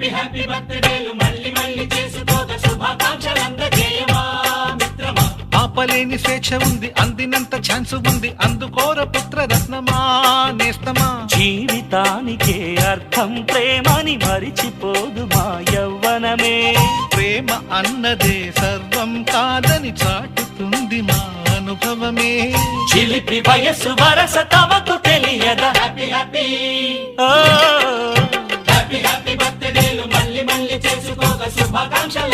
Happy happy బర్త్డేలు మళ్ళీ మళ్ళీ చేసుకోక శుభాకాంక్షలందజేయమా మిత్రమా. ఆపలేని స్వేచ్ఛ ఉంది, అందినంత ఛాన్స్ ఉంది, అందుకోర పుత్ర రత్నమా నేస్తమా. జీవితానికే అర్థం ప్రేమని మరిచిపోదు మా యవ్వనమే. ప్రేమ అన్నదే సర్వం కాదని చాటుతుంది మా అనుభవమే. చిలిపి వయస్సు వరస తమకు తెలియదా. హ్యాపీ హ్యాపీ ఓ హ్యాపీ హ్యాపీ బర్త్డేలు మళ్ళీ మళ్ళీ చేసుకోక శుభాకాంక్షలు